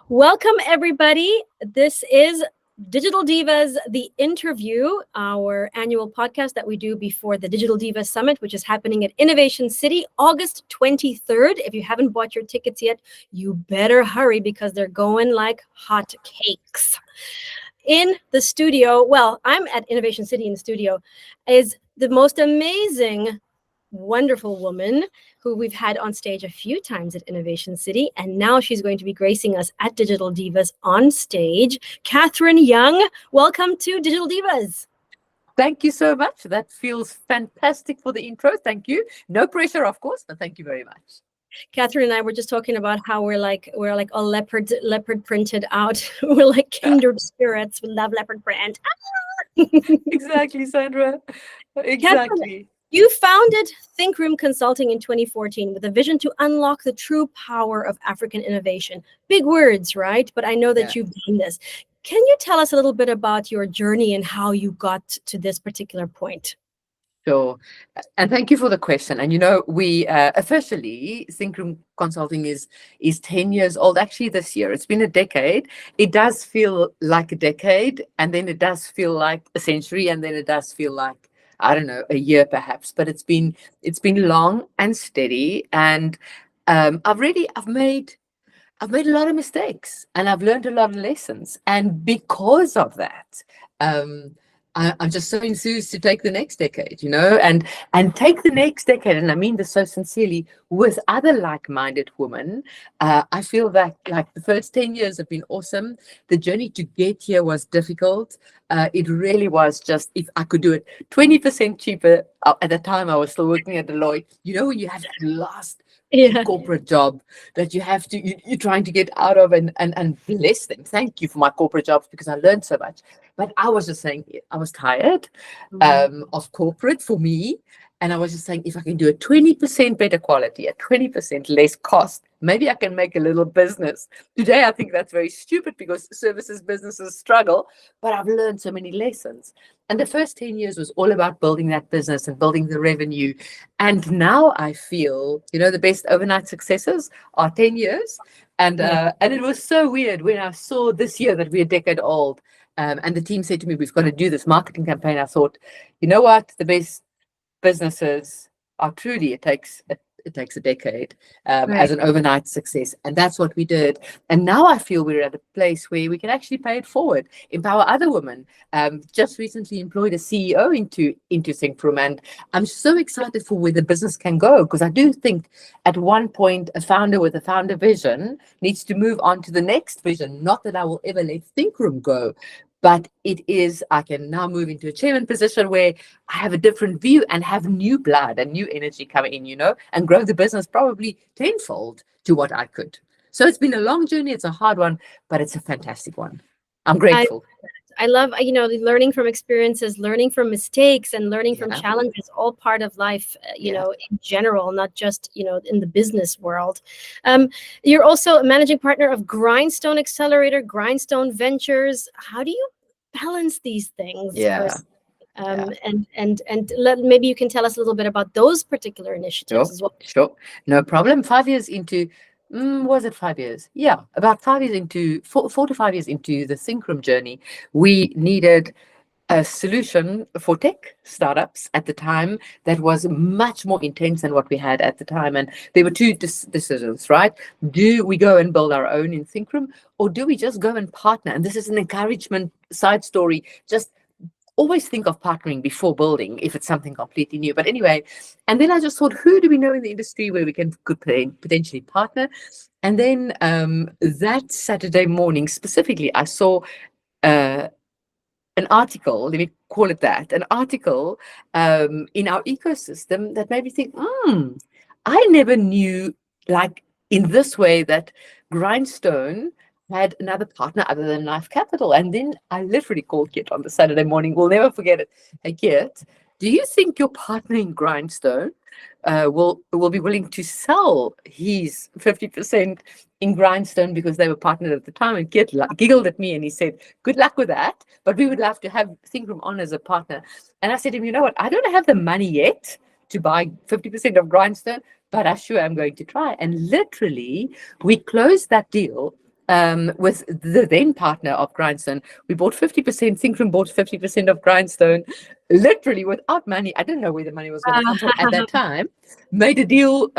Welcome, everybody. This is Digital Divas, the interview, our annual podcast that we do before the Digital Divas Summit, which is happening at Innovation City, August 23rd. If you haven't bought your tickets yet, you better hurry because they're going like hot cakes. In the studio, well, I'm at Innovation City in the studio, is the most amazing wonderful woman who we've had on stage a few times at Innovation City, and now she's going to be gracing us at Digital Divas on stage. Catherine Young, welcome to Digital Divas. Thank you so much. That feels fantastic for the intro. Thank you. No pressure, of course, but thank you very much. Catherine and I were just talking about how we're like all leopard printed out. We're like kindred spirits. We love leopard print. Exactly, Sandra. Exactly. Catherine, you founded Think Room Consulting in 2014 with a vision to unlock the true power of African innovation. Big words, right? But I know that you've done this. Can you tell us a little bit about your journey and how you got to this particular point? Sure. And thank you for the question. And we officially Think Room Consulting is 10 years old. Actually, this year it's been a decade. It does feel like a decade, and then it does feel like a century, and then it does feel like, I don't know, a year perhaps. But it's been long and steady, and I've made a lot of mistakes, and I've learned a lot of lessons. And because of that, I'm just so enthused to take the next decade, and take the next decade. And I mean this so sincerely, with other like-minded women. I feel that like the first 10 years have been awesome. The journey to get here was difficult. It really was. Just if I could do it 20% cheaper. At the time, I was still working at Deloitte. When you have that last corporate job that you're trying to get out of, and bless them. Thank you for my corporate jobs, because I learned so much. But I was just saying, I was tired of corporate for me. And I was just saying, if I can do a 20% better quality, at 20% less cost, maybe I can make a little business. Today, I think that's very stupid because services businesses struggle, but I've learned so many lessons. And the first 10 years was all about building that business and building the revenue. And now I feel, the best overnight successes are 10 years. And it was so weird when I saw this year that we're a decade old. And the team said to me, we've got to do this marketing campaign. I thought, you know what? The best businesses are truly, it takes a decade as an overnight success. And that's what we did. And now I feel we're at a place where we can actually pay it forward, empower other women. Just recently employed a CEO into Think Room, and I'm so excited for where the business can go, because I do think at one point a founder with a founder vision needs to move on to the next vision. Not that I will ever let Think Room go, but I can now move into a chairman position where I have a different view and have new blood and new energy coming in, and grow the business probably tenfold to what I could. So it's been a long journey. It's a hard one, but it's a fantastic one. I'm grateful. I love, learning from experiences, learning from mistakes, and learning from challenges, all part of life, in general, not just, in the business world. You're also a managing partner of Grindstone Accelerator, Grindstone Ventures. How do you balance these things? Maybe you can tell us a little bit about those particular initiatives as well. Sure. No problem. 5 years into, was it 5 years? Yeah, about 5 years into, 4 to 5 years into the Think Room journey, we needed a solution for tech startups at the time that was much more intense than what we had at the time. And there were two decisions, right? Do we go and build our own in Think Room, or do we just go and partner? And this is an encouragement side story. Just always think of partnering before building if it's something completely new. But anyway, and then I just thought, who do we know in the industry where we could potentially partner? And then that Saturday morning specifically, I saw an article, let me call it that, an article in our ecosystem that made me think, I never knew, like, in this way, that Grindstone had another partner other than Life Capital. And then I literally called Kit on the Saturday morning. We'll never forget it. Hey, Kit, do you think your partner in Grindstone will be willing to sell his 50% in Grindstone, because they were partnered at the time? And Kit giggled at me and he said, good luck with that, but we would love to have Think Room on as a partner. And I said to him, you know what, I don't have the money yet to buy 50% of Grindstone, but I sure am going to try. And literally, we closed that deal with the then partner of Grindstone. We bought 50%, Synchron bought 50% of Grindstone, literally without money. I didn't know where the money was going to come from at that time. Made a deal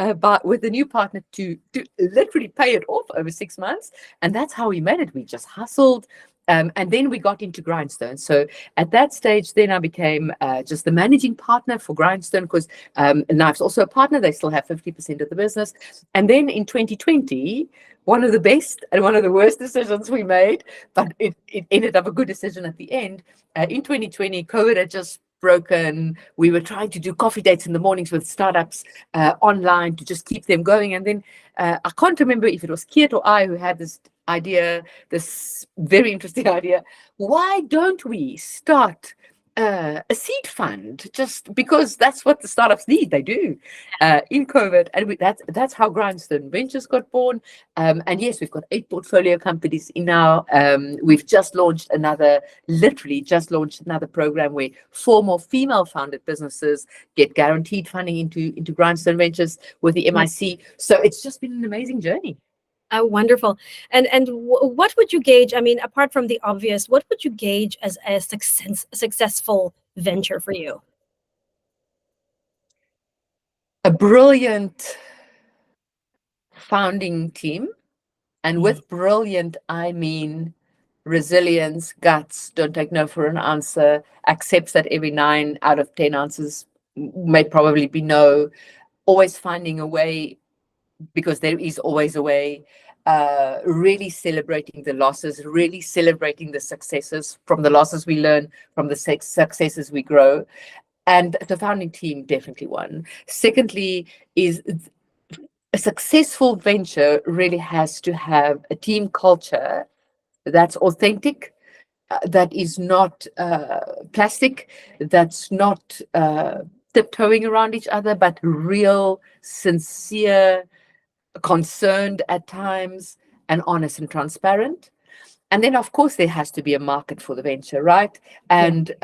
with the new partner to literally pay it off over 6 months. And that's how we made it. We just hustled. And then we got into Grindstone. So at that stage, then I became just the managing partner for Grindstone, because Knife's also a partner. They still have 50% of the business. And then in 2020, one of the best and one of the worst decisions we made, but it ended up a good decision at the end. In 2020, COVID had just broken. We were trying to do coffee dates in the mornings with startups online to just keep them going. And then I can't remember if it was Kiet or I who had this idea, this very interesting idea. Why don't we start a seed fund, just because that's what the startups need. They do in COVID, and that's how Grindstone Ventures got born. And yes, we've got 8 portfolio companies in now. We've literally just launched another program where 4 more female-founded businesses get guaranteed funding into Grindstone Ventures with the MIC. So it's just been an amazing journey. Oh, wonderful. And what would you gauge? I mean, apart from the obvious, what would you gauge as a successful venture for you? A brilliant founding team. And with brilliant, I mean resilience, guts, don't take no for an answer, accepts that every 9 out of 10 answers may probably be no, always finding a way, because there is always a way, really celebrating the losses, really celebrating the successes. From the losses we learn, from the successes we grow. And the founding team definitely one. Secondly, is a successful venture really has to have a team culture that's authentic, that is not plastic, that's not tiptoeing around each other, but real, sincere, concerned at times, and honest and transparent. And then, of course, there has to be a market for the venture, right? And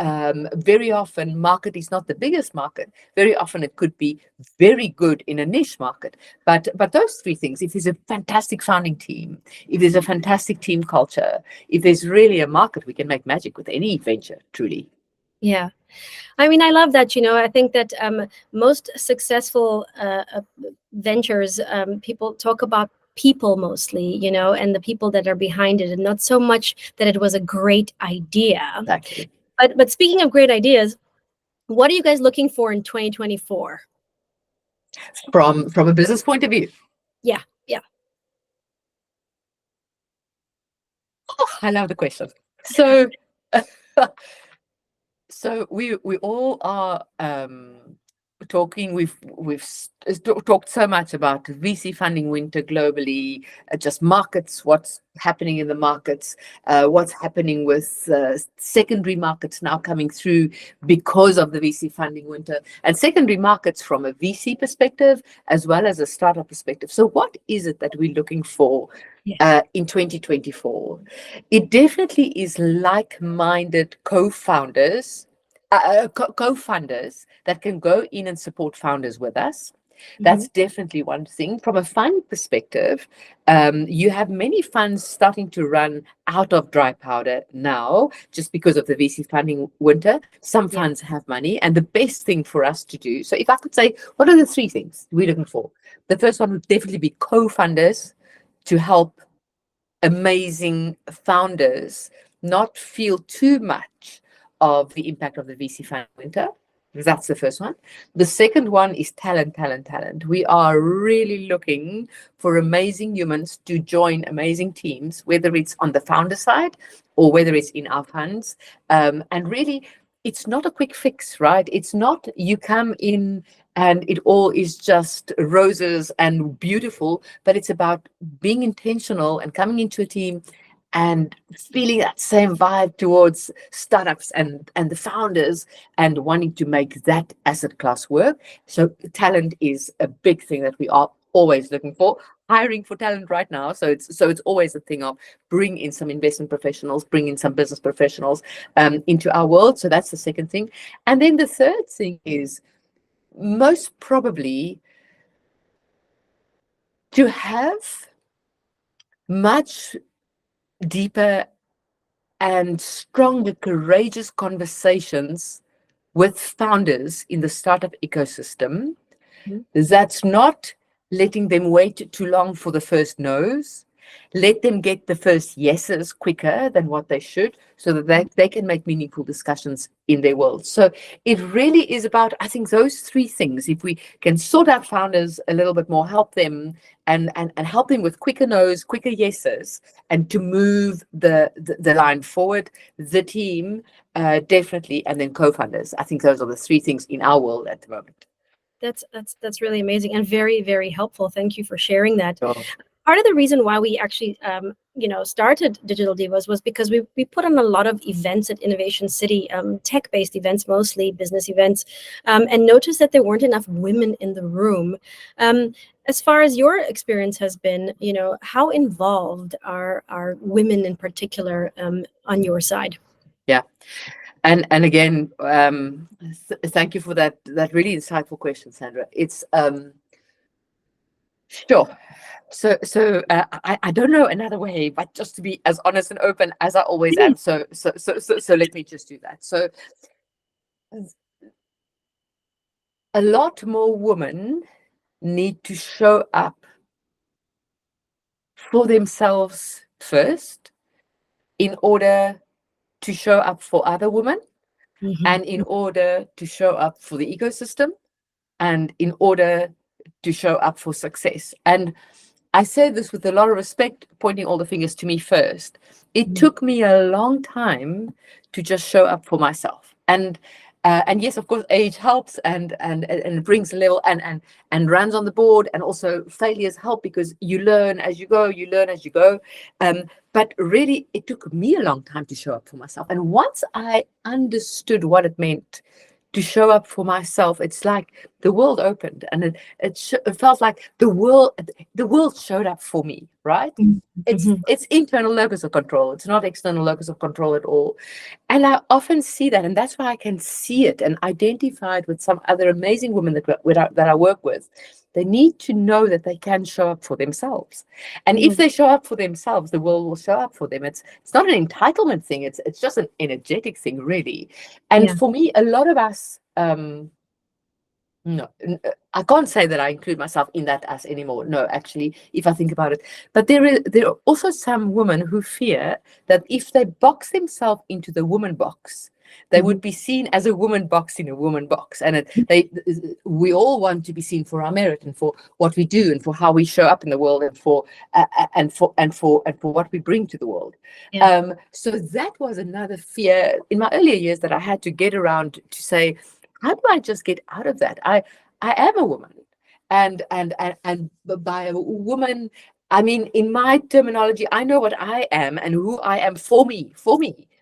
very often, market is not the biggest market. Very often, it could be very good in a niche market. But those 3 things, if there's a fantastic founding team, if there's a fantastic team culture, if there's really a market, we can make magic with any venture, truly. Yeah. I mean, I love that. I think that most successful ventures, people talk about people mostly, and the people that are behind it, and not so much that it was a great idea. Exactly. But speaking of great ideas, what are you guys looking for in 2024? From a business point of view? Yeah. Oh, I love the question. So, so we all are talking. We've talked so much about VC funding winter globally, just markets, what's happening in the markets, what's happening with secondary markets now coming through because of the VC funding winter, and secondary markets from a VC perspective as well as a startup perspective. So what is it that we're looking for in 2024? It definitely is like-minded co-founders, co-funders that can go in and support founders with us. That's definitely one thing. From a fund perspective, you have many funds starting to run out of dry powder now just because of the VC funding winter. Some funds have money, and the best thing for us to do, so if I could say, what are the 3 things we're looking for? The first one would definitely be co-funders to help amazing founders not feel too much of the impact of the VC funding winter. That's the first one. The second one is talent. We are really looking for amazing humans to join amazing teams, whether it's on the founder side or whether it's in our funds. And really, it's not a quick fix, right? It's not you come in and it all is just roses and beautiful, but it's about being intentional and coming into a team and feeling that same vibe towards startups and the founders and wanting to make that asset class work. So talent is a big thing that we are always looking for. Hiring for talent right now. So it's always a thing of bring in some investment professionals, bring in some business professionals into our world. So that's the second thing. And then the third thing is most probably to have much deeper and stronger, courageous conversations with founders in the startup ecosystem. Mhm. That's not letting them wait too long for the first no's. Let them get the first yeses quicker than what they should, so that they can make meaningful discussions in their world. So it really is about, I think, those three things. If we can sort out founders a little bit more, help them and help them with quicker no's, quicker yeses, and to move the line forward, the team, definitely, and then co-founders. I think those are the three things in our world at the moment. That's really amazing and very, very helpful. Thank you for sharing that. So, Part of the reason why we actually started Digital Divas was because we put on a lot of events at Innovation City, tech-based events, mostly business events, and noticed that there weren't enough women in the room. As far as your experience has been, how involved are women in particular on your side? yeah. And again, thank you for that really insightful question, Sandra. It's sure. I don't know another way, but just to be as honest and open as I always am. So let me just do that. So a lot more women need to show up for themselves first in order to show up for other women, and in order to show up for the ecosystem, and in order to show up for success. And I say this with a lot of respect, pointing all the fingers to me first. It took me a long time to just show up for myself. And yes, of course, age helps and it brings a level and runs on the board, and also failures help because you learn as you go, but really, it took me a long time to show up for myself. And once I understood what it meant to show up for myself, it's like the world opened, and it felt like the world showed up for me, right? It's internal locus of control. It's not external locus of control at all. And I often see that, and that's why I can see it and identify it with some other amazing women that I work with. They need to know that they can show up for themselves. And if they show up for themselves, the world will show up for them. It's not an entitlement thing. It's just an energetic thing, really. And Yeah. for me, a lot of us, no, I can't say that I include myself in that us anymore. No, actually, if I think about it. But there are also some women who fear that if they box themselves into the woman box, they would be seen as a woman box in a woman box. And we all want to be seen for our merit and for what we do and for how we show up in the world and for what we bring to the world. Yeah. So that was another fear in my earlier years that I had to get around to say, how do I just get out of that? I am a woman, and by a woman, I mean, in my terminology, I know what I am and who I am for me,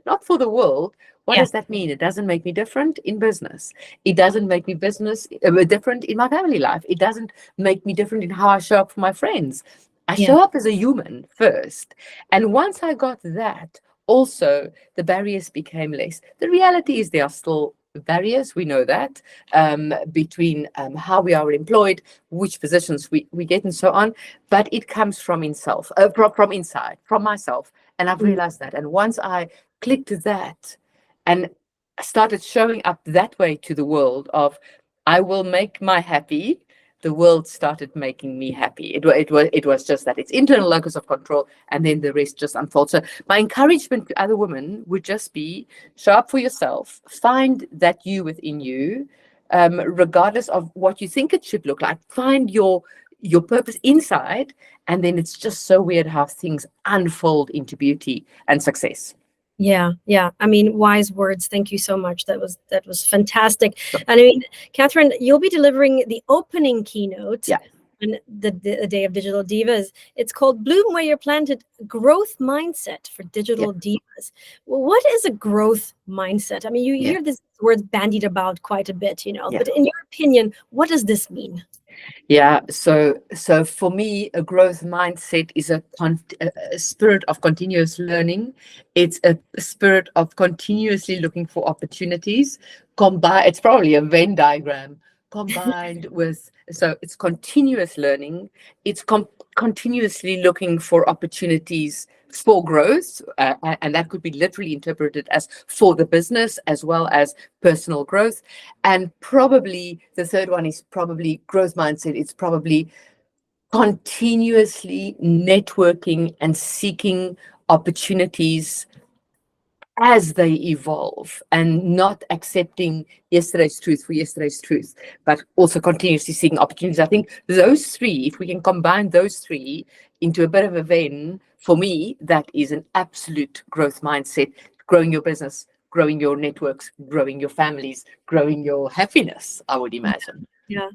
not for the world. What Yeah. does that mean? It doesn't make me different in business. It doesn't make me different in my family life. It doesn't make me different in how I show up for my friends. I Yeah. show up as a human first, and once I got that, also the barriers became less. The reality is there are still barriers, we know that, between how we are employed, which positions we get, and so on. But it comes from from inside, from myself. And I've realized that. And once I clicked that and started showing up that way to the world of, I will make my happy, the world started making me happy. It was just that. It's internal locus of control, and then the rest just unfolds. So my encouragement to other women would just be, show up for yourself, find that you within you, regardless of what you think it should look like. Find your purpose inside, and then it's just so weird how things unfold into beauty and success. Yeah, yeah. I mean, wise words. Thank you so much. That was fantastic. And I mean, Catherine, you'll be delivering the opening keynote Yeah. on the day of Digital Divas. It's called Bloom Where You're Planted: Growth Mindset for Digital Divas. Well, what is a growth mindset? I mean, you hear these words bandied about quite a bit, but in your opinion, what does this mean? Yeah, so for me, a growth mindset is a spirit of continuous learning. It's a spirit of continuously looking for opportunities. It's probably a Venn diagram combined with, so it's continuous learning. It's continuously looking for opportunities for growth, and that could be literally interpreted as for the business as well as personal growth. And probably the third one is probably growth mindset. It's probably continuously networking and seeking opportunities as they evolve, and not accepting yesterday's truth for yesterday's truth, but also continuously seeking opportunities. I think those three, if we can combine those three into a bit of a Venn, for me, that is an absolute growth mindset. Growing your business, growing your networks, growing your families, growing your happiness, I would imagine. Yeah.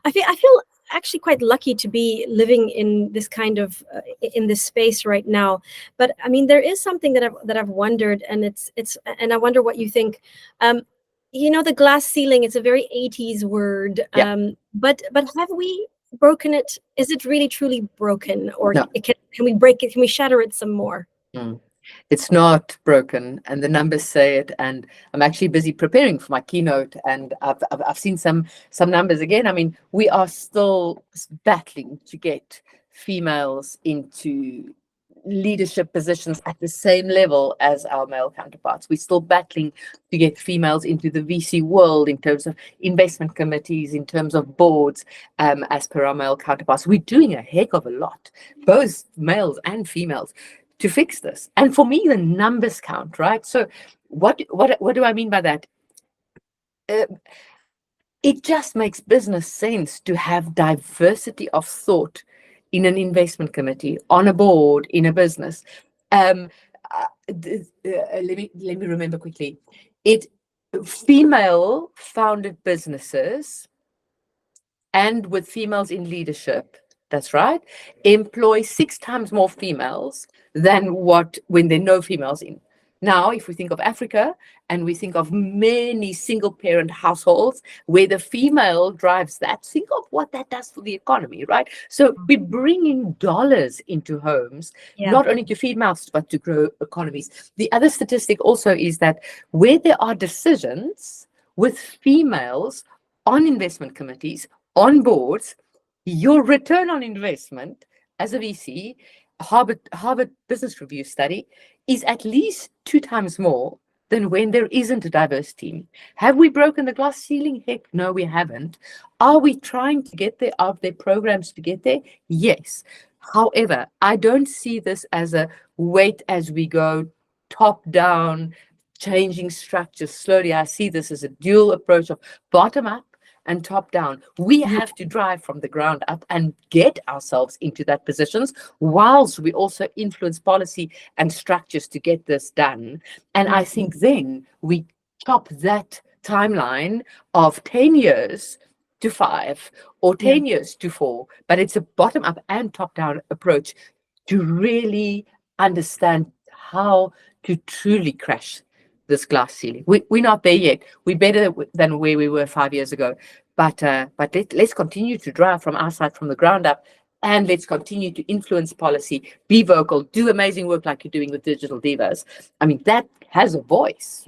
I feel actually quite lucky to be living in this kind of in this space right now. But I mean, there is something that I've wondered, and it's and I wonder what you think. The glass ceiling, it's a very 80s word. Yeah. But have we broken it? Is it really truly broken, or No. can we break it? Can we shatter it some more? It's not broken, and the numbers say it. And I'm actually busy preparing for my keynote, and I've seen some numbers again. I mean, we are still battling to get females into leadership positions at the same level as our male counterparts. We're still battling to get females into the VC world in terms of investment committees, in terms of boards, as per our male counterparts. We're doing a heck of a lot, both males and females, to fix this. And for me, the numbers count, right? So what do I mean by that? It just makes business sense to have diversity of thought in an investment committee, on a board, in a business. Let me remember quickly. Female founded businesses, and with females in leadership, that's right, employ 6 times more females than when there are no females in. Now, if we think of Africa, and we think of many single parent households where the female drives that, think of what that does for the economy, right? So we're bringing dollars into homes, not only to feed mouths, but to grow economies. The other statistic also is that where there are decisions with females on investment committees, on boards, your return on investment as a VC, Harvard Business Review study, is at least 2 times more than when there isn't a diverse team. Have we broken the glass ceiling? Heck, no, we haven't. Are we trying to get there? Are there programs to get there? Yes. However, I don't see this as a wait as we go, top down, changing structures slowly. I see this as a dual approach of bottom up and top down. We have to drive from the ground up and get ourselves into that positions, whilst we also influence policy and structures to get this done. And I think then we chop that timeline of 10 years to 5 or 10 years to 4, but it's a bottom up and top down approach to really understand how to truly crash this glass ceiling. We're not there yet. We're better than where we were 5 years ago. But let's continue to drive from our side, from the ground up, and let's continue to influence policy, be vocal, do amazing work like you're doing with Digital Divas. I mean, that has a voice,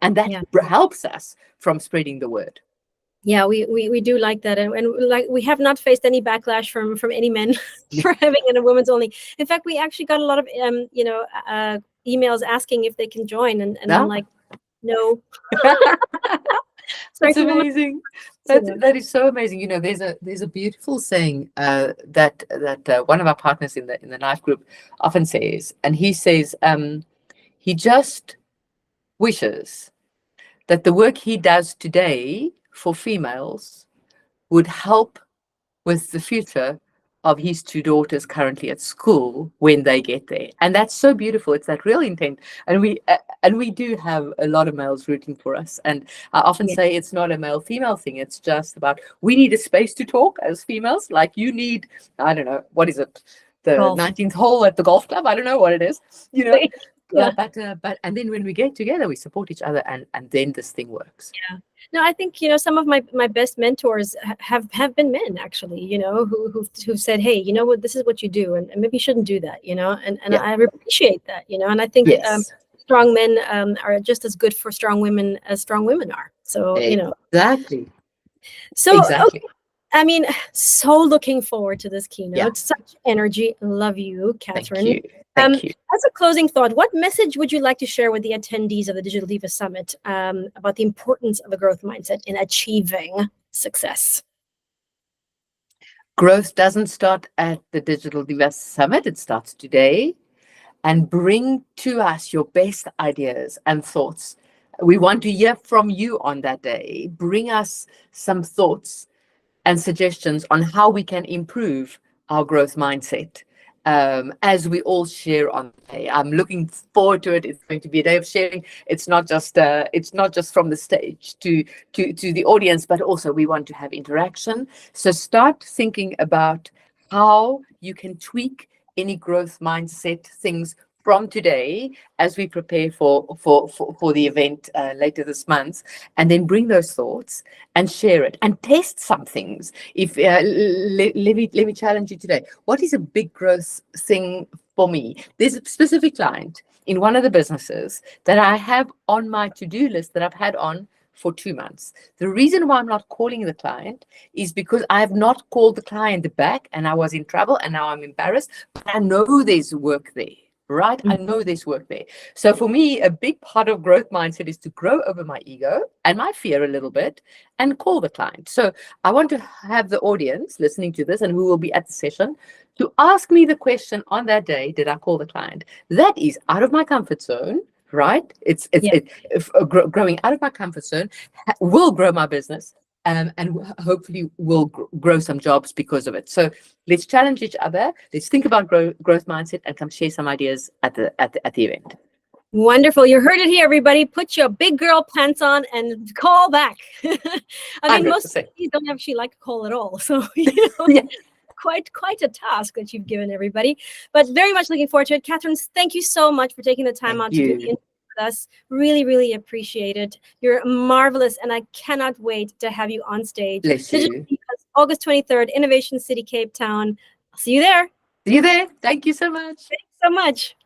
and that helps us from spreading the word. Yeah, we do like that, and like we have not faced any backlash from any men for having a women's only. In fact, we actually got a lot of emails asking if they can join, and I'm like, no. That's amazing. That is so amazing. There's a beautiful saying that one of our partners in the knife group often says, and he says he just wishes that the work he does today for females would help with the future of his 2 daughters currently at school when they get there. And that's so beautiful. It's that real intent. And we do have a lot of males rooting for us. And I often say it's not a male-female thing. It's just about, we need a space to talk as females. Like you need, I don't know, what is it? The 19th hole at the golf club? I don't know what it is, But and then when we get together, we support each other, and then this thing works. Yeah. No, I think some of my best mentors have been men, actually, who said, hey, you know what, this is what you do, and maybe you shouldn't do that, and I appreciate that, and I think strong men are just as good for strong women as strong women are. So exactly. So exactly. Okay. I mean, so looking forward to this keynote. Yeah. Such energy. Love you, Thank Catherine. you. Thank you. As a closing thought, what message would you like to share with the attendees of the Digital Divas Summit about the importance of a growth mindset in achieving success? Growth doesn't start at the Digital Divas Summit. It starts today. And bring to us your best ideas and thoughts. We want to hear from you on that day. Bring us some thoughts and suggestions on how we can improve our growth mindset as we all share on the day. I'm looking forward to it. It's going to be a day of sharing. It's not just from the stage to the audience, but also we want to have interaction. So start thinking about how you can tweak any growth mindset things from today as we prepare for the event later this month, and then bring those thoughts and share it and test some things. If let me challenge you today. What is a big growth thing for me? There's a specific client in one of the businesses that I have on my to-do list that I've had on for 2 months. The reason why I'm not calling the client is because I have not called the client back, and I was in trouble, and now I'm embarrassed. But I know there's work there. Right? I know there's work there. So for me, a big part of growth mindset is to grow over my ego and my fear a little bit and call the client. So I want to have the audience listening to this and who will be at the session to ask me the question on that day, did I call the client? That is out of my comfort zone, right? Growing out of my comfort zone will grow my business. And hopefully we'll grow some jobs because of it. So let's challenge each other. Let's think about growth mindset and come share some ideas at the event. Wonderful. You heard it here, everybody. Put your big girl pants on and call back. I mean, 100%. most of these don't actually like to call at all. So, you know, yeah. Quite a task that you've given everybody, but very much looking forward to it. Catherine, thank you so much for taking the time out to do the interview with us. Really appreciate it. You're marvelous, and I cannot wait to have you on stage. Bless you. August 23rd, Innovation City, Cape Town. I'll see you there. See you there. Thank you so much. Thanks so much.